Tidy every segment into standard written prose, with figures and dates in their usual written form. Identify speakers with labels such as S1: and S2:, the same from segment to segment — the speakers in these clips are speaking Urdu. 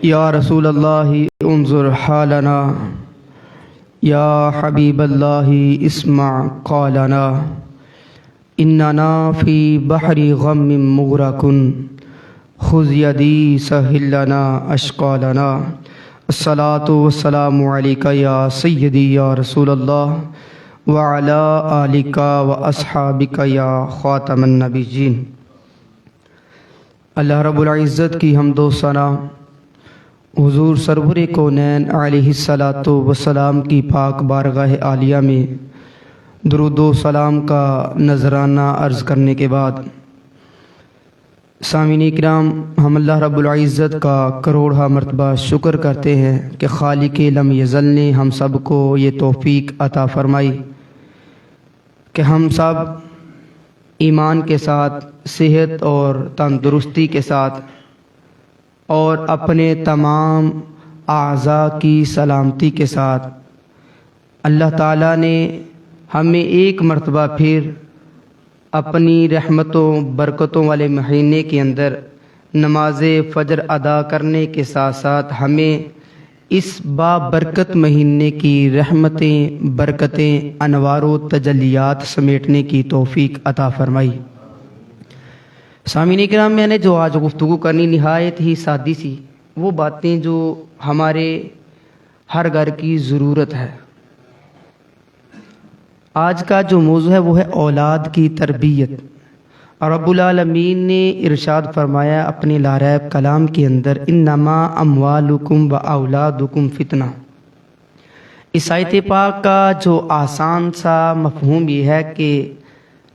S1: یا رسول اللہ انظر حالنا، یا حبیب اللہ اسمع قالنا، اننا فی بحر غم مغرق، خذ یدی سہل لنا اشقالنا۔ الصلاۃ والسلام علیک یا سیدی یا رسول اللہ وعلی آلک واصحابک یا خاتم النبیین۔ اللہ رب العزت کی حمد و ثنا حضور سرور کونین علیہ الصلاۃ والسلام کی پاک بارگاہ عالیہ میں درود و سلام کا نذرانہ عرض کرنے کے بعد، سامعین کرام، ہم اللہ رب العزت کا کروڑہ مرتبہ شکر کرتے ہیں کہ خالق لم یزل نے ہم سب کو یہ توفیق عطا فرمائی کہ ہم سب ایمان کے ساتھ، صحت اور تندرستی کے ساتھ اور اپنے تمام اعضاء کی سلامتی کے ساتھ اللہ تعالیٰ نے ہمیں ایک مرتبہ پھر اپنی رحمتوں برکتوں والے مہینے کے اندر نماز فجر ادا کرنے کے ساتھ ساتھ ہمیں اس بابرکت مہینے کی رحمتیں، برکتیں، انوار و تجلیات سمیٹنے کی توفیق عطا فرمائی۔ سامعین کرام، میں نے جو آج گفتگو کرنی نہایت ہی سادی سی، وہ باتیں جو ہمارے ہر گھر کی ضرورت ہے۔ آج کا جو موضوع ہے وہ ہے اولاد کی تربیت۔ رب العالمین نے ارشاد فرمایا اپنے لاریب کلام کے اندر، انما اموالکم و اولادکم فتنہ۔ اس آیت پاک کا جو آسان سا مفہوم یہ ہے کہ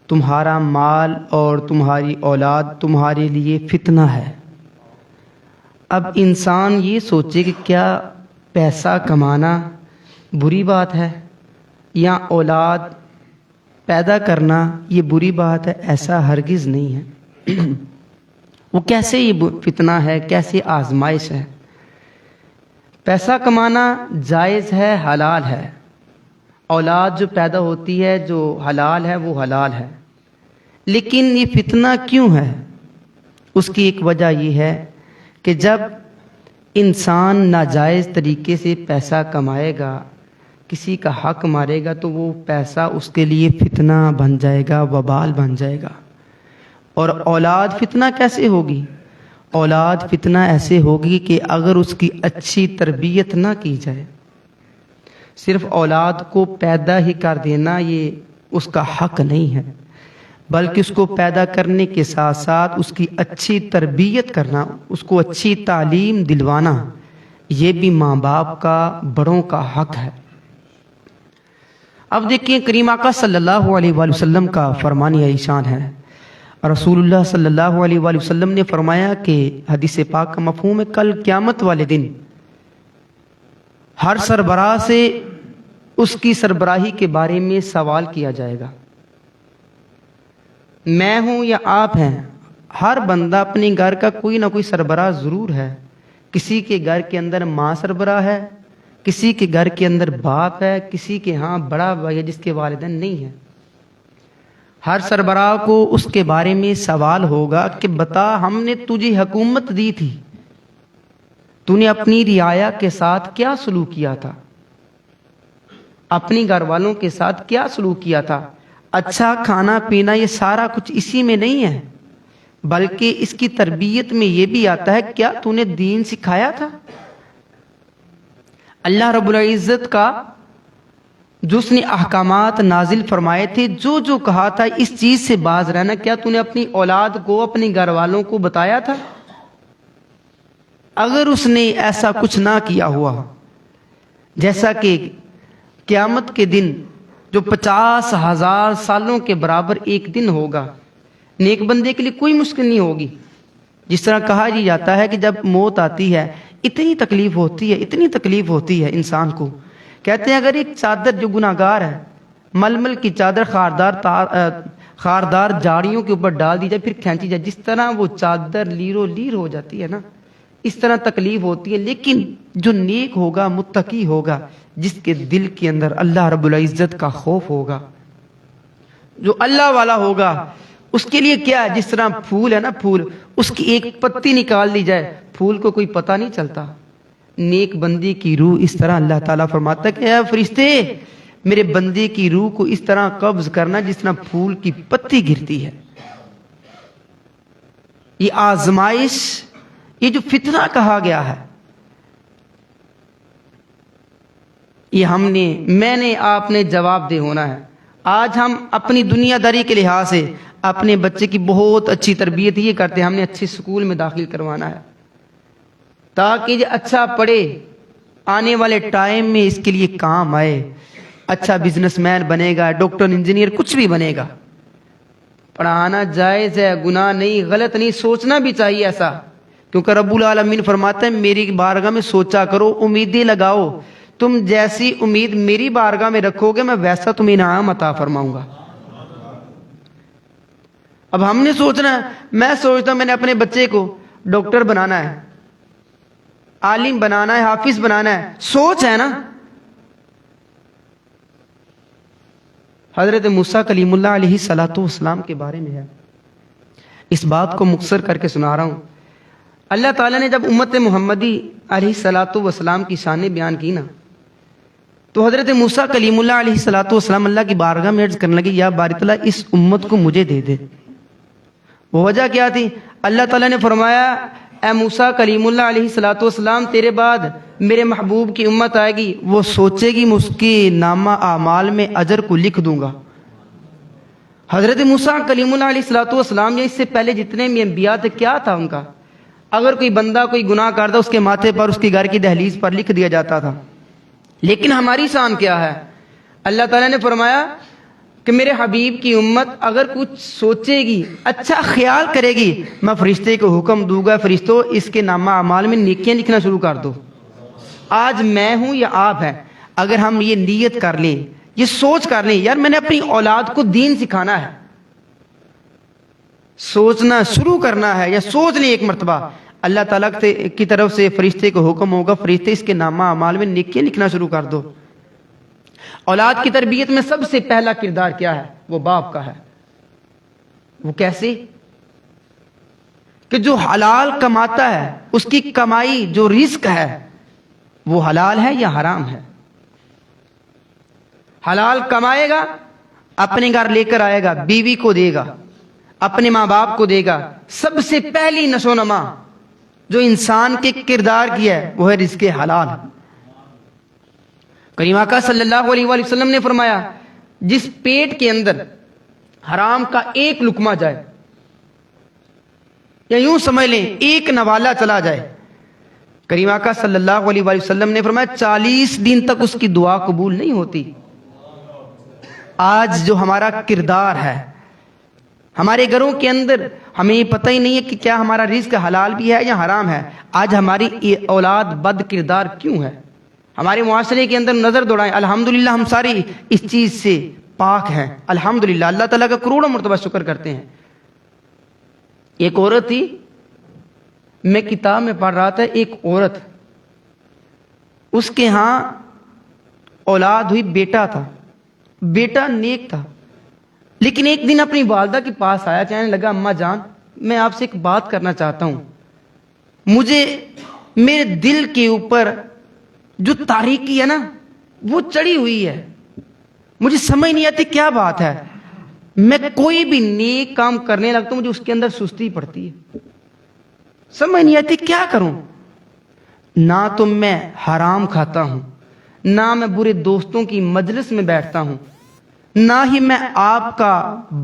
S1: تمہارا مال اور تمہاری اولاد تمہارے لیے فتنہ ہے۔ اب انسان یہ سوچے کہ کیا پیسہ کمانا بری بات ہے یا اولاد پیدا کرنا یہ بری بات ہے؟ ایسا ہرگز نہیں ہے۔ وہ کیسے یہ فتنہ ہے، کیسے آزمائش ہے؟ پیسہ کمانا جائز ہے، حلال ہے۔ اولاد جو پیدا ہوتی ہے جو حلال ہے وہ حلال ہے، لیکن یہ فتنہ کیوں ہے؟ اس کی ایک وجہ یہ ہے کہ جب انسان ناجائز طریقے سے پیسہ کمائے گا، کسی کا حق مارے گا، تو وہ پیسہ اس کے لیے فتنہ بن جائے گا، وبال بن جائے گا۔ اور اولاد فتنہ کیسے ہوگی؟ اولاد فتنہ ایسے ہوگی کہ اگر اس کی اچھی تربیت نہ کی جائے، صرف اولاد کو پیدا ہی کر دینا یہ اس کا حق نہیں ہے، بلکہ اس کو پیدا کرنے کے ساتھ ساتھ اس کی اچھی تربیت کرنا، اس کو اچھی تعلیم دلوانا، یہ بھی ماں باپ کا، بڑوں کا حق ہے۔ اب دیکھیں، کریم آقا صلی اللہ علیہ وآلہ وسلم کا فرمان عالی شان ہے۔ رسول اللہ صلی اللہ علیہ وآلہ وسلم نے فرمایا کہ حدیث پاک کا مفہوم ہے، کل قیامت والے دن ہر سربراہ سے اس کی سربراہی کے بارے میں سوال کیا جائے گا۔ میں ہوں یا آپ ہیں، ہر بندہ اپنے گھر کا کوئی نہ کوئی سربراہ ضرور ہے۔ کسی کے گھر کے اندر ماں سربراہ ہے، کسی کے گھر کے اندر باپ ہے، کسی کے ہاں بڑا بھائی ہے جس کے والدین نہیں ہیں۔ ہر سربراہ کو اس کے بارے میں سوال ہوگا کہ بتا، ہم نے تجھے حکومت دی تھی، تو نے اپنی رعایا کے ساتھ کیا سلوک کیا تھا؟ اپنی گھر والوں کے ساتھ کیا سلوک کیا تھا؟ اچھا کھانا پینا یہ سارا کچھ اسی میں نہیں ہے، بلکہ اس کی تربیت میں یہ بھی آتا ہے، کیا تو نے دین سکھایا تھا؟ اللہ رب العزت کا جو اس نے احکامات نازل فرمائے تھے، جو جو کہا تھا اس چیز سے باز رہنا، کیا تو نے اپنی اولاد کو، اپنے گھر والوں کو بتایا تھا؟ اگر اس نے ایسا کچھ نہ کیا ہوا، جیسا کہ قیامت کے دن جو 50,000 سالوں کے برابر ایک دن ہوگا، نیک بندے کے لیے کوئی مشکل نہیں ہوگی۔ جس طرح کہا جاتا ہے کہ جب موت آتی ہے اتنی تکلیف ہوتی ہے، اتنی تکلیف ہوتی ہے انسان کو، کہتے ہیں اگر ایک چادر جو گناہگار ہے، ململ کی چادر خاردار جاڑیوں کے اوپر ڈال دی جائے، پھر کھینچی جائے، جس طرح وہ چادر لیرو لیر ہو جاتی ہے نا، اس طرح تکلیف ہوتی ہے۔ لیکن جو نیک ہوگا، متقی ہوگا، جس کے دل کے اندر اللہ رب العزت کا خوف ہوگا، جو اللہ والا ہوگا، اس کے لیے کیا ہے، جس طرح پھول ہے نا، پھول اس کی ایک پتی نکال دی جائے پھول کو کوئی پتہ نہیں چلتا. نیک بندی کی روح اس طرح اللہ تعالیٰ فرماتا ہے کہ اے فرشتے میرے بندے کی روح کو اس طرح قبض کرنا جس طرح پھول کی پتی گرتی ہے. یہ آزمائش، یہ جو فتنہ کہا گیا ہے، یہ میں نے آپ نے جواب دہ ہونا ہے. آج ہم اپنی دنیا داری کے لحاظ سے اپنے بچے کی بہت اچھی تربیت یہ کرتے ہیں، ہم نے اچھے اسکول میں داخل کروانا ہے تاکہ یہ اچھا پڑھے، آنے والے ٹائم میں اس کے لیے کام آئے، اچھا بزنس مین بنے گا، ڈاکٹر انجینئر کچھ بھی بنے گا. پڑھانا جائز ہے، گناہ نہیں، غلط نہیں، سوچنا بھی چاہیے ایسا، کیونکہ رب العالمین فرماتا ہے میری بارگاہ میں سوچا کرو، امیدیں لگاؤ، تم جیسی امید میری بارگاہ میں رکھو گے میں ویسا تمہیں انعام عطا فرماؤں گا. اب ہم نے سوچنا ہے، میں سوچتا ہوں میں نے اپنے بچے کو ڈاکٹر بنانا ہے، عالم بنانا ہے، حافظ بنانا ہے، سوچ ہے نا. حضرت موسیٰ کلیم اللہ علیہ الصلوۃ والسلام کے بارے میں ہے، اس بات کو مختصر کر کے سنا رہا ہوں. اللہ تعالیٰ نے جب امت محمدی علیہ الصلوۃ والسلام کی شانیں بیان کی نا، تو حضرت موسیٰ کلیم اللہ علیہ الصلوۃ والسلام اللہ کی بارگاہ میں عرض کرنے لگے یا باری تعالیٰ اس امت کو مجھے دے دے. وہ وجہ کیا تھی؟ اللہ تعالیٰ نے فرمایا اے موسیٰ کلیم اللہ علیہ الصلوۃ والسلام تیرے بعد میرے محبوب کی امت آئے گی، وہ سوچے گی میں اس کے نامہ اعمال میں اجر کو لکھ دوں گا. حضرت موسیٰ کلیم اللہ علیہ الصلوۃ والسلام یا اس سے پہلے جتنے بھی انبیاء تھے کیا تھا ان کا؟ اگر کوئی بندہ کوئی گناہ کرتا اس کے ماتھے پر اس کے گھر کی دہلیز پر لکھ دیا جاتا تھا. لیکن ہماری شان کیا ہے؟ اللہ تعالیٰ نے فرمایا کہ میرے حبیب کی امت اگر کچھ سوچے گی، اچھا خیال کرے گی، میں فرشتے کو حکم دوں گا فرشتوں اس کے نامہ اعمال میں نیکیاں لکھنا شروع کر دو. آج میں ہوں یا آپ ہیں، اگر ہم یہ نیت کر لیں، یہ سوچ کر لیں یار میں نے اپنی اولاد کو دین سکھانا ہے، سوچنا شروع کرنا ہے، یا سوچ لیں ایک مرتبہ، اللہ تعالیٰ کی طرف سے فرشتے کو حکم ہوگا فرشتے اس کے نامہ اعمال میں نیکیاں لکھنا شروع کر دو. اولاد کی تربیت میں سب سے پہلا کردار کیا ہے؟ وہ باپ کا ہے. وہ کیسے؟ کہ جو حلال کماتا ہے اس کی کمائی جو رزق ہے وہ حلال ہے یا حرام ہے. حلال کمائے گا، اپنے گھر لے کر آئے گا، بیوی کو دے گا، اپنے ماں باپ کو دے گا. سب سے پہلی نشو نما جو انسان کے کردار کی ہے وہ ہے رزق حلال. کریم آقا صلی اللہ علیہ وآلہ وسلم نے فرمایا جس پیٹ کے اندر حرام کا ایک لقمہ جائے، یا یوں سمجھ لیں ایک نوالا چلا جائے، کریم آقا صلی اللہ علیہ وآلہ وسلم نے فرمایا 40 دن تک اس کی دعا قبول نہیں ہوتی. آج جو ہمارا کردار ہے ہمارے گھروں کے اندر، ہمیں یہ پتہ ہی نہیں ہے کہ کیا ہمارا رزق حلال بھی ہے یا حرام ہے. آج ہماری اولاد بد کردار کیوں ہے؟ ہمارے معاشرے کے اندر نظر دوڑائیں، الحمدللہ ہم ساری اس چیز سے پاک ہیں، الحمدللہ اللہ تعالیٰ کا کروڑوں مرتبہ شکر کرتے ہیں. ایک عورت تھی، میں کتاب میں پڑھ رہا تھا، ایک عورت اس کے ہاں اولاد ہوئی، بیٹا تھا، بیٹا نیک تھا، لیکن ایک دن اپنی والدہ کے پاس آیا، کہنے لگا اماں جان میں آپ سے ایک بات کرنا چاہتا ہوں، مجھے میرے دل کے اوپر جو تاریکی ہے نا وہ چڑھی ہوئی ہے، مجھے سمجھ نہیں آتی کیا بات ہے، میں کوئی بھی نیک کام کرنے لگتا ہوں مجھے اس کے اندر سستی پڑتی ہے، سمجھ نہیں آتی کیا کروں. نہ تو میں حرام کھاتا ہوں، نہ میں برے دوستوں کی مجلس میں بیٹھتا ہوں، نہ ہی میں آپ کا،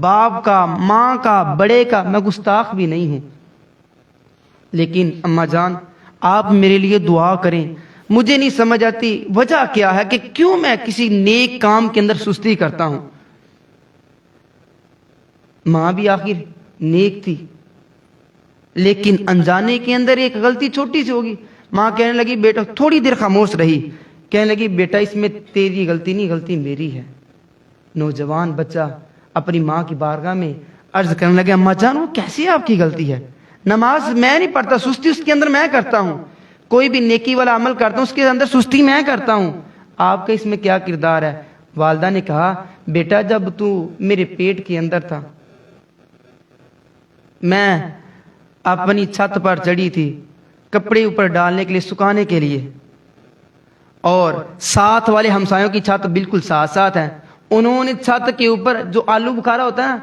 S1: باپ کا، ماں کا، بڑے کا میں گستاخ بھی نہیں ہوں. لیکن اماں جان آپ میرے لیے دعا کریں، مجھے نہیں سمجھ آتی وجہ کیا ہے کہ کیوں میں کسی نیک کام کے اندر سستی کرتا ہوں. ماں بھی آخر نیک تھی لیکن انجانے کے اندر ایک غلطی چھوٹی سی ہوگی. ماں کہنے لگی بیٹا، تھوڑی دیر خاموش رہی، کہنے لگی بیٹا اس میں تیری غلطی نہیں، غلطی میری ہے. نوجوان بچہ اپنی ماں کی بارگاہ میں عرض کرنے لگے اماں جان وہ کیسی آپ کی غلطی ہے؟ نماز میں نہیں پڑھتا، سستی اس کے اندر میں کرتا ہوں، کوئی بھی نیکی والا عمل کرتا ہوں اس کے اندر سستی میں کرتا ہوں، آپ کا اس میں کیا کردار ہے؟ والدہ نے کہا بیٹا جب تو میرے پیٹ کے اندر تھا میں اپنی چھت پر چڑھی تھی کپڑے اوپر ڈالنے کے لیے، سکھانے کے لیے، اور ساتھ والے ہمسایوں کی چھت بالکل ساتھ ساتھ ہیں، انہوں نے چھت کے اوپر جو آلو بخارا ہوتا ہے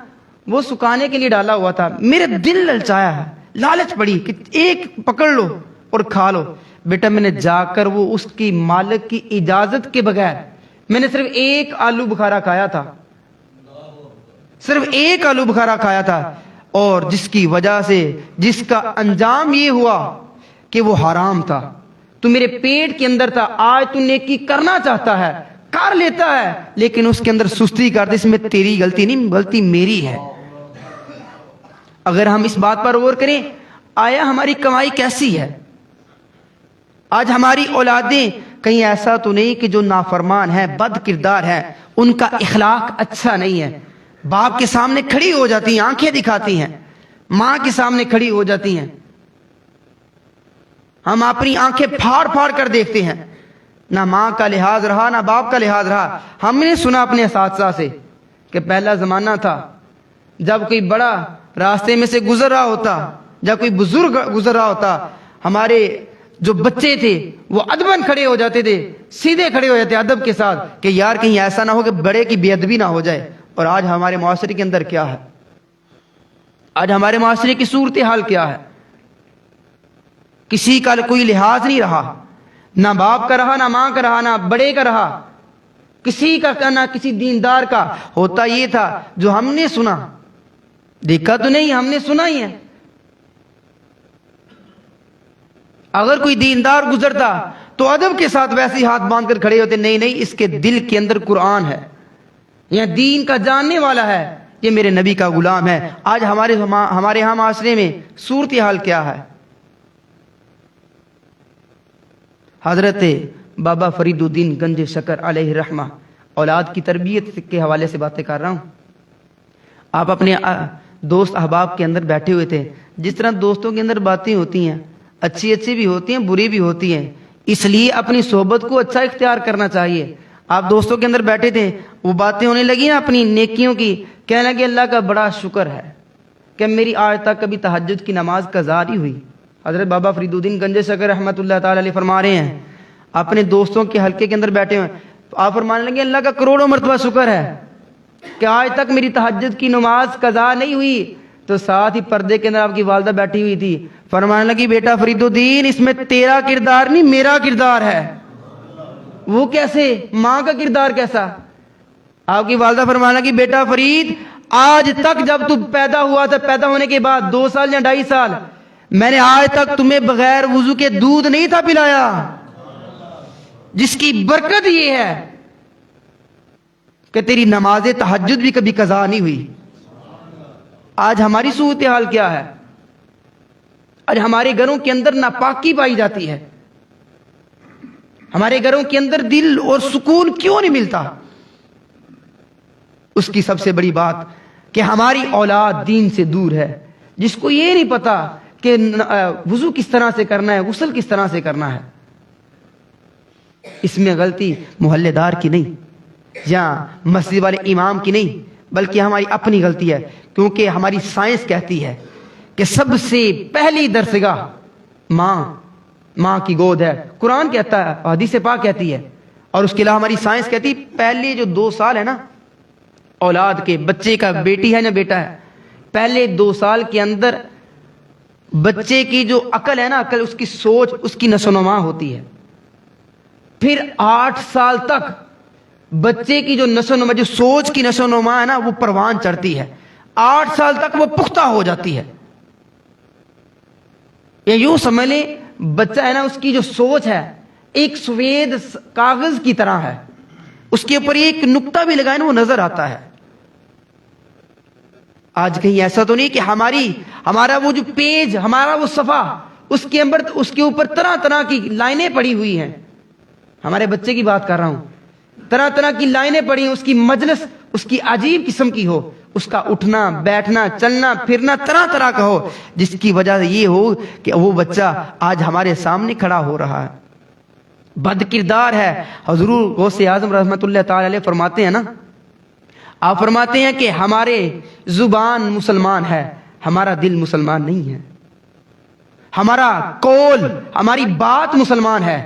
S1: وہ سکھانے کے لیے ڈالا ہوا تھا۔ میرے دل للچایا ہے، لالچ پڑی کہ ایک پکڑ لو اور کھا لو۔ بیٹا میں نے جا کر وہ اس کی مالک کی اجازت کے بغیر میں نے صرف ایک آلو بخارا کھایا تھا، صرف ایک آلو بخارا کھایا تھا، اور جس کی وجہ سے جس کا انجام یہ ہوا کہ وہ حرام تھا۔ تو میرے پیٹ کے اندر تھا، آج تو نیکی کرنا چاہتا ہے، کر لیتا ہے، لیکن اس کے اندر سستی کرتے، اس میں تیری غلطی نہیں، غلطی میری ہے۔ اگر ہم اس بات پر غور کریں، آیا ہماری کمائی کیسی ہے؟ آج ہماری اولادیں کہیں ایسا تو نہیں کہ جو نافرمان ہے، بد کردار ہے، ان کا اخلاق اچھا نہیں ہے، باپ کے سامنے کھڑی ہو جاتی ہیں، آنکھیں دکھاتی ہیں، ماں کے سامنے کھڑی ہو جاتی ہیں، ہم اپنی آنکھیں پھاڑ پھاڑ کر دیکھتے ہیں، نہ ماں کا لحاظ رہا نہ باپ کا لحاظ رہا۔ ہم نے سنا اپنے اساتذہ سے کہ پہلا زمانہ تھا جب کوئی بڑا راستے میں سے گزر رہا ہوتا، جب کوئی بزرگ گزر رہا ہوتا، ہمارے جو بچے تھے وہ ادباً کھڑے ہو جاتے تھے، سیدھے کھڑے ہو جاتے ادب کے ساتھ کہ یار کہیں ایسا نہ ہو کہ بڑے کی بے ادبی نہ ہو جائے۔ اور آج ہمارے معاشرے کے اندر کیا ہے؟ آج ہمارے معاشرے کی صورتحال کیا ہے؟ کسی کا کوئی لحاظ نہیں رہا، نہ باپ کا رہا، نہ ماں کا رہا، نہ بڑے کا رہا، کسی کا نہ کسی دیندار کا۔ ہوتا یہ تھا جو ہم نے سنا، دیکھا تو نہیں، ہم نے سنا ہی ہے۔ اگر کوئی دیندار گزرتا تو ادب کے ساتھ ویسے ہاتھ باندھ کر کھڑے ہوتے، نہیں نہیں اس کے دل کے اندر قرآن ہے، یہ دین کا جاننے والا ہے، یہ میرے نبی کا غلام ہے۔ آج ہمارے ہاں معاشرے میں صورتحال کیا ہے؟ حضرت بابا فرید الدین گنج شکر علیہ رحمہ اولاد کی تربیت کے حوالے سے باتیں کر رہا ہوں۔ آپ اپنے دوست احباب کے اندر بیٹھے ہوئے تھے، جس طرح دوستوں کے اندر باتیں ہوتی ہیں، اچھی اچھی بھی ہوتی ہیں، بری بھی ہوتی ہیں، اس لیے اپنی صحبت کو اچھا اختیار کرنا چاہیے۔ آپ دوستوں کے اندر بیٹھے تھے، وہ باتیں ہونے لگی نا اپنی نیکیوں کی، کہنے لگے اللہ کا بڑا شکر ہے کہ میری آج تک کبھی تہجد کی نماز قضا نہیں ہوئی۔ حضرت بابا فرید الدین گنج شکر رحمۃ اللہ تعالی علیہ فرما رہے ہیں، اپنے دوستوں کے حلقے کے اندر بیٹھے ہوئے، آپ فرمانے لگے اللہ کا کروڑوں مرتبہ شکر ہے کہ آج تک میری تہجد کی نماز قضا نہیں ہوئی۔ تو ساتھ ہی پردے کے اندر آپ کی والدہ بیٹھی ہوئی تھی، فرمانے لگی بیٹا فرید الدین اس میں تیرا کردار نہیں میرا کردار ہے۔ وہ کیسے؟ ماں کا کردار کیسا؟ آپ کی والدہ فرمانے لگی بیٹا فرید آج تک جب تو پیدا ہوا تھا، پیدا ہونے کے بعد 2 سال یا 2.5 سال، میں نے آج تک تمہیں بغیر وضو کے دودھ نہیں تھا پلایا، جس کی برکت یہ ہے کہ تیری نماز تہجد بھی کبھی قضا نہیں ہوئی۔ آج ہماری صورتحال کیا ہے؟ آج ہمارے گھروں کے اندر ناپاکی پائی جاتی ہے، ہمارے گھروں کے اندر دل اور سکون کیوں نہیں ملتا؟ اس کی سب سے بڑی بات کہ ہماری اولاد دین سے دور ہے، جس کو یہ نہیں پتا کہ وضو کس طرح سے کرنا ہے، غسل کس طرح سے کرنا ہے۔ اس میں غلطی محلے دار کی نہیں یا مسجد والے امام کی نہیں، بلکہ ہماری اپنی غلطی ہے، کیونکہ ہماری سائنس کہتی ہے کہ سب سے پہلی درسگاہ ماں کی گود ہے، قرآن کہتا ہے، حدیث پاک کہتی ہے، اور اس کے علاوہ ہماری سائنس کہتی ہے پہلے جو 2 سال ہے نا اولاد کے، بچے کا بیٹی ہے یا بیٹا ہے، پہلے 2 سال کے اندر بچے کی جو عقل ہے نا، عقل، اس کی سوچ، اس کی نشو و نما ہوتی ہے۔ پھر 8 سال تک بچے کی جو نشو و نما، جو سوچ کی نشو و نما ہے نا، وہ پروان چڑھتی ہے، 8 سال تک وہ پختہ ہو جاتی ہے۔ یا یوں سمجھ لیں بچہ ہے نا، اس کی جو سوچ ہے ایک سفید کاغذ کی طرح ہے، اس کے اوپر ایک نقطہ بھی لگائے نا وہ نظر آتا ہے۔ آج کہیں ایسا تو نہیں کہ ہمارا وہ جو پیج، ہمارا وہ صفحہ، اس کے اوپر طرح طرح کی لائنیں پڑی ہوئی ہیں۔ ہمارے بچے کی بات کر رہا ہوں، طرح طرح کی لائنیں پڑی ہیں، اس کی مجلس اس کی عجیب قسم کی ہو، اس کا اٹھنا بیٹھنا چلنا پھرنا طرح طرح کا ہو، جس کی وجہ سے یہ ہو کہ وہ بچہ آج ہمارے سامنے کھڑا ہو رہا ہے، بد کردار ہے۔ حضور غوث اعظم رحمۃ اللہ تعالی علیہ فرماتے ہیں نا، آپ فرماتے ہیں کہ ہمارے زبان مسلمان ہے ہمارا دل مسلمان نہیں ہے، ہمارا قول، ہماری بات مسلمان ہے،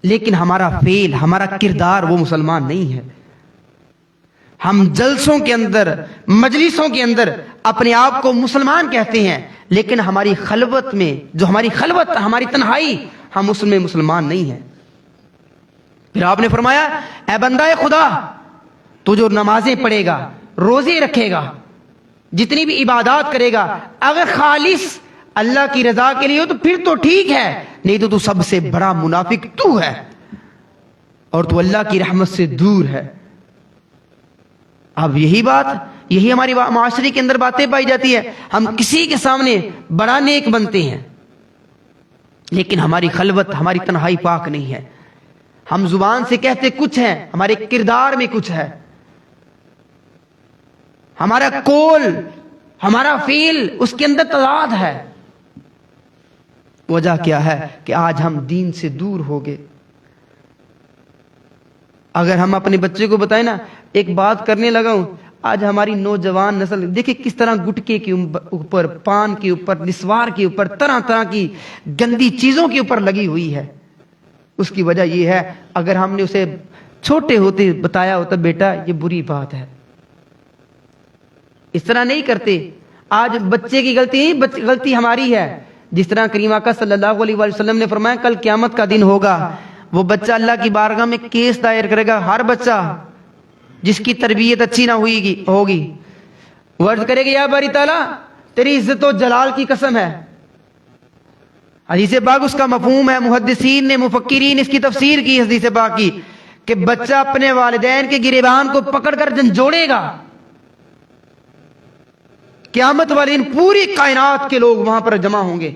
S1: لیکن ہمارا فعل، ہمارا کردار وہ مسلمان نہیں ہے۔ ہم جلسوں کے اندر، مجلسوں کے اندر اپنے آپ کو مسلمان کہتے ہیں، لیکن ہماری خلوت میں، جو ہماری خلوت، ہماری تنہائی، ہم اس میں مسلمان نہیں ہیں۔ پھر آپ نے فرمایا اے بندہ خدا، تو جو نمازیں پڑھے گا، روزے رکھے گا، جتنی بھی عبادات کرے گا، اگر خالص اللہ کی رضا کے لیے ہو تو پھر تو ٹھیک ہے، نہیں تو سب سے بڑا منافق تو ہے، اور تو اللہ کی رحمت سے دور ہے۔ اب یہی بات، یہی ہماری معاشرے کے اندر باتیں پائی جاتی ہے، ہم کسی کے سامنے بڑا نیک بنتے ہیں، لیکن ہماری خلوت، ہماری تنہائی پاک نہیں ہے۔ ہم زبان سے کہتے کچھ ہیں، ہمارے کردار میں کچھ ہے، ہمارا قول، ہمارا فعل، اس کے اندر تضاد ہے۔ وجہ کیا ہے کہ آج ہم دین سے دور ہو گئے۔ اگر ہم اپنے بچے کو بتائیں نا، ایک بات کرنے لگا ہوں، آج ہماری نوجوان نسل دیکھیں کس طرح گٹکے کے اوپر، پان کے اوپر، نسوار کے اوپر، طرح طرح کی گندی چیزوں کے اوپر لگی ہوئی ہے۔ اس کی وجہ یہ ہے، اگر ہم نے اسے چھوٹے ہوتے بتایا ہوتا بیٹا یہ بری بات ہے، اس طرح نہیں کرتے۔ آج بچے کی غلطی نہیں، غلطی ہماری ہے۔ جس طرح کریم آقا صلی اللہ علیہ وسلم نے فرمایا کل قیامت کا دن ہوگا، وہ بچہ اللہ کی بارگاہ میں کیس دائر کرے گا، ہر بچہ جس کی تربیت اچھی نہ ہوگی، وہ عرض کرے گا یا باری تعالیٰ تیری عزت و جلال کی قسم ہے۔ حدیث پاک اس کا مفہوم ہے، محدثین نے، مفکرین اس کی تفسیر کی حدیث پاک کی، کہ بچہ اپنے والدین کے گریبان کو پکڑ کر جھنجھوڑے گا۔ قیامت والے دن پوری کائنات کے لوگ وہاں پر جمع ہوں گے،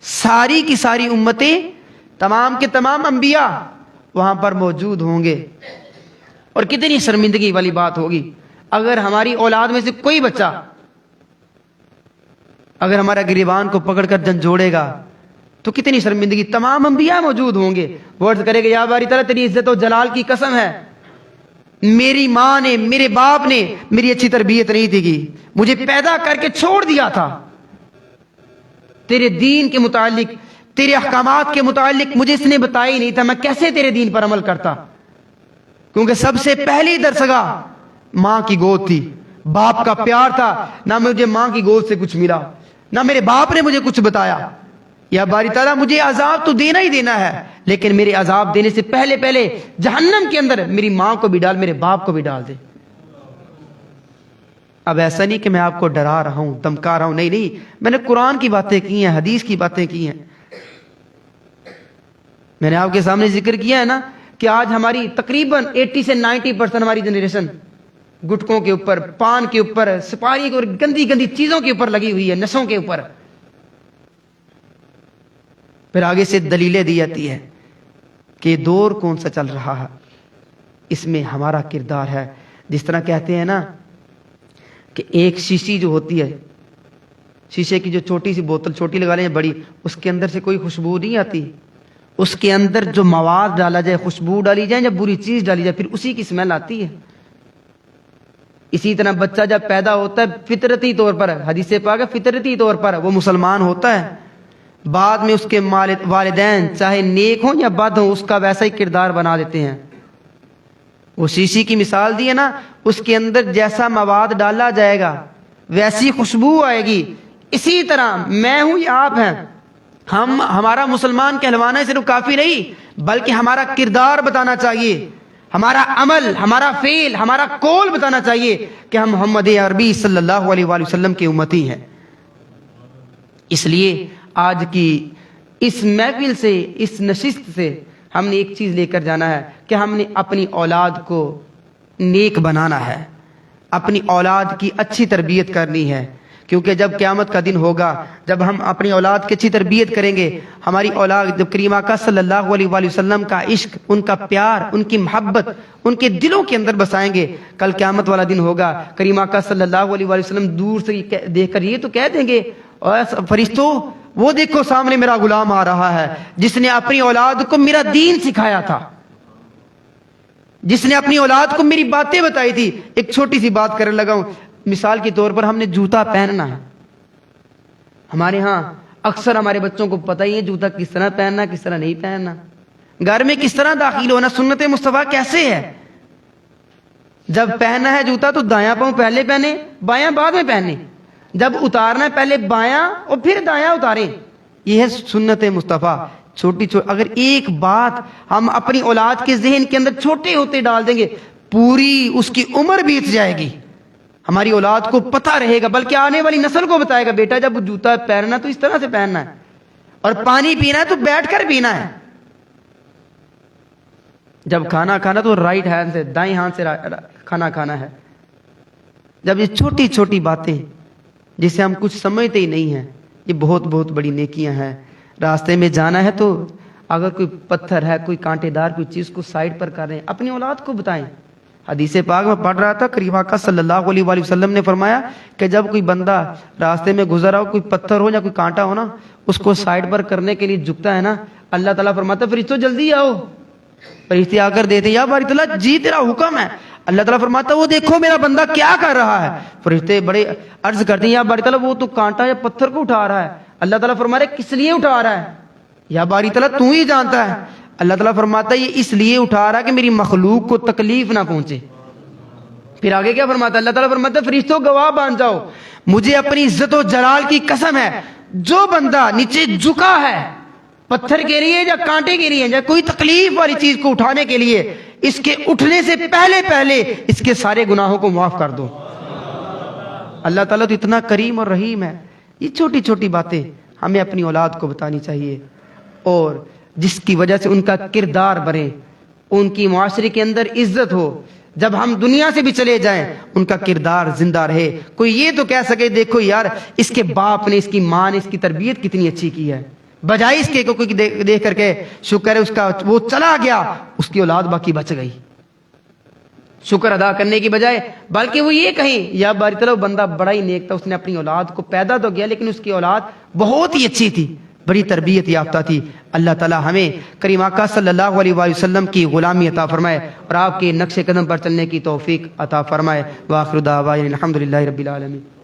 S1: ساری کی ساری امتیں، تمام کے تمام انبیاء وہاں پر موجود ہوں گے، اور کتنی شرمندگی والی بات ہوگی اگر ہماری اولاد میں سے کوئی بچہ اگر ہمارا گریبان کو پکڑ کر جھنجھوڑے گا تو کتنی شرمندگی۔ تمام انبیاء موجود ہوں گے، وہ عرض کرے گا یا باری تعالیٰ تیری عزت و جلال کی قسم ہے، میری ماں نے، میرے باپ نے میری اچھی تربیت نہیں تھی کی، مجھے پیدا کر کے چھوڑ دیا تھا، تیرے دین کے متعلق، تیرے احکامات کے متعلق مجھے اس نے بتایا ہی نہیں تھا، میں کیسے تیرے دین پر عمل کرتا؟ کیونکہ سب سے پہلی درسگاہ ماں کی گود تھی، باپ کا پیار تھا، نہ مجھے ماں کی گود سے کچھ ملا، نہ میرے باپ نے مجھے کچھ بتایا۔ یا باری تعالیٰ مجھے عذاب تو دینا ہی دینا ہے، لیکن میرے عذاب دینے سے پہلے پہلے جہنم کے اندر میری ماں کو بھی ڈال، میرے باپ کو بھی ڈال دے۔ اب ایسا نہیں کہ میں آپ کو ڈرا رہا ہوں، دمکا رہا ہوں، نہیں، میں نے قرآن کی باتیں کی ہیں، حدیث کی باتیں کی ہیں۔ میں نے آپ کے سامنے ذکر کیا ہے نا کہ آج ہماری تقریباً 80 سے 90% ہماری جنریشن گٹکوں کے اوپر، پان کے اوپر، سپاری کے اوپر، گندی گندی چیزوں کے اوپر لگی ہوئی ہے، نشوں کے اوپر۔ پھر آگے سے دلیلیں دی جاتی ہے کہ یہ دور کون سا چل رہا ہے، اس میں ہمارا کردار ہے۔ جس طرح کہتے ہیں نا کہ ایک شیشی جو ہوتی ہے، شیشے کی جو چھوٹی سی بوتل، چھوٹی لگا لیں بڑی، اس کے اندر سے کوئی خوشبو نہیں آتی، اس کے اندر جو مواد ڈالا جائے، خوشبو ڈالی جائے یا بری چیز ڈالی جائے، پھر اسی کی اسمیل آتی ہے۔ اسی طرح بچہ جب پیدا ہوتا ہے فطرتی طور پر، حدیث پاک ہے فطرتی طور پر وہ مسلمان ہوتا ہے، بعد میں اس کے والدین چاہے نیک ہوں یا بد ہوں اس کا ویسا ہی کردار بنا دیتے ہیں۔ وہ شیشی کی مثال دی ہے نا، اس کے اندر جیسا مواد ڈالا جائے گا ویسی خوشبو آئے گی۔ اسی طرح میں ہوں یا آپ ہیں، ہمارا مسلمان کہلوانا صرف کافی نہیں، بلکہ ہمارا کردار بتانا چاہیے، ہمارا عمل، ہمارا فعل، ہمارا قول بتانا چاہیے کہ ہم محمد عربی صلی اللہ علیہ وآلہ وسلم کے امتی ہیں۔ اس لیے آج کی اس محفل سے، اس نشست سے ہم نے ایک چیز لے کر جانا ہے کہ ہم نے اپنی اولاد کو نیک بنانا ہے، اپنی اولاد کی اچھی تربیت کرنی ہے، کیونکہ جب قیامت کا دن ہوگا، جب ہم اپنی اولاد کی اچھی تربیت کریں گے، ہماری اولاد جب کریم آقا صلی اللہ علیہ وآلہ وسلم کا عشق، ان کا پیار، ان کی محبت ان کے دلوں کے اندر بسائیں گے، کل قیامت والا دن ہوگا، کریم آقا صلی اللہ علیہ وآلہ وسلم دور سے دیکھ کر یہ تو کہہ دیں گے فرشتوں وہ دیکھو سامنے میرا غلام آ رہا ہے جس نے اپنی اولاد کو میرا دین سکھایا تھا، جس نے اپنی اولاد کو میری باتیں بتائی تھی۔ ایک چھوٹی سی بات کرنے لگا ہوں، مثال کے طور پر ہم نے جوتا پہننا ہے، ہمارے ہاں اکثر ہمارے بچوں کو پتہ ہی ہے جوتا کس طرح پہننا کس طرح نہیں پہننا، گھر میں کس طرح داخل ہونا، سنت مصطفیٰ کیسے ہے. جب پہننا ہے جوتا تو دایاں پاؤں پہلے پہنے بایاں بعد میں پہنے، جب اتارنا ہے پہلے بایاں اور پھر دایاں اتاریں. یہ ہے سنت مصطفیٰ. چھوٹی اگر ایک بات ہم اپنی اولاد کے ذہن کے اندر چھوٹے ہوتے ڈال دیں گے، پوری اس کی عمر بیت جائے گی. ہماری اولاد کو پتہ رہے گا، بلکہ آنے والی نسل کو بتائے گا بیٹا جب جوتا پہننا تو اس طرح سے پہننا ہے، اور پانی پینا ہے تو بیٹھ کر پینا ہے، جب کھانا کھانا تو رائٹ ہینڈ سے دائیں ہاتھ سے کھانا کھانا ہے. جب یہ چھوٹی چھوٹی باتیں جسے ہم کچھ سمجھتے ہی نہیں ہیں، یہ بہت بہت بڑی نیکیاں ہیں. راستے میں جانا ہے تو اگر کوئی پتھر ہے کوئی کانٹے دار کوئی چیز کو سائڈ پر کریں، اپنی اولاد کو بتائیں. حدیث پاک میں پڑھ رہا تھا، کریم آقا صلی اللہ علیہ وآلہ وسلم نے فرمایا کہ جب کوئی بندہ راستے میں گزرا ہو، کوئی پتھر ہو یا کوئی کانٹا ہو نا، اس کو سائڈ پر کرنے کے لیے جھکتا ہے نا، اللہ تعالیٰ فرماتا ہے فرشتوں جلدی آؤ. فرشتے آ کر دیتے یا باری تعالیٰ جی تیرا حکم ہے. اللہ تعالیٰ فرماتا ہے وہ دیکھو میرا بندہ کیا کر رہا ہے. فرشتے بڑے عرض کرتے ہیں یا باری تعالیٰ وہ تو کانٹا یا پتھر کو اٹھا رہا ہے. اللہ تعالیٰ فرما رہے کس لیے اٹھا رہا ہے؟ یا باری تعالیٰ تو ہی جانتا ہے. اللہ تعالیٰ فرماتا ہے یہ اس لیے اٹھا رہا ہے کہ میری مخلوق کو تکلیف نہ پہنچے. پھر آگے کیا فرماتا ہے؟ اللہ تعالیٰ فرماتا ہے فرشتوں گواہ بن جاؤ، مجھے اپنی عزت و جلال کی قسم ہے، جو بندہ نیچے جھکا ہے پتھر کے لیے یا کانٹے کے لیے یا کوئی تکلیف والی چیز کو اٹھانے کے لیے، اس کے اٹھنے سے پہلے اس کے سارے گناہوں کو معاف کر دو. اللہ تعالیٰ تو اتنا کریم اور رحیم ہے. یہ چھوٹی چھوٹی باتیں ہمیں اپنی اولاد کو بتانی چاہیے، اور جس کی وجہ سے ان کا کردار بنے، ان کی معاشرے کے اندر عزت ہو. جب ہم دنیا سے بھی چلے جائیں ان کا کردار زندہ رہے. کوئی یہ تو کہہ سکے دیکھو یار اس کے باپ نے اس کی ماں نے اس کی تربیت کتنی اچھی کی ہے، بجائے اس کے کوئی دیکھ کر کے شکر ہے اس کا وہ چلا گیا اس کی اولاد باقی بچ گئی، شکر ادا کرنے کی بجائے بلکہ وہ یہ کہیں یا باری تعالیٰ بندہ بڑا ہی نیک تھا، اس نے اپنی اولاد کو پیدا تو کیا لیکن اس کی اولاد بہت ہی اچھی تھی، بڑی تربیت یافتہ تھی. اللہ تعالیٰ ہمیں کریم آقا صلی اللہ علیہ وآلہ وسلم کی غلامی عطا فرمائے اور آپ کے نقش قدم پر چلنے کی توفیق عطا فرمائے. وآخر دعوانا الحمدللہ رب العالمین.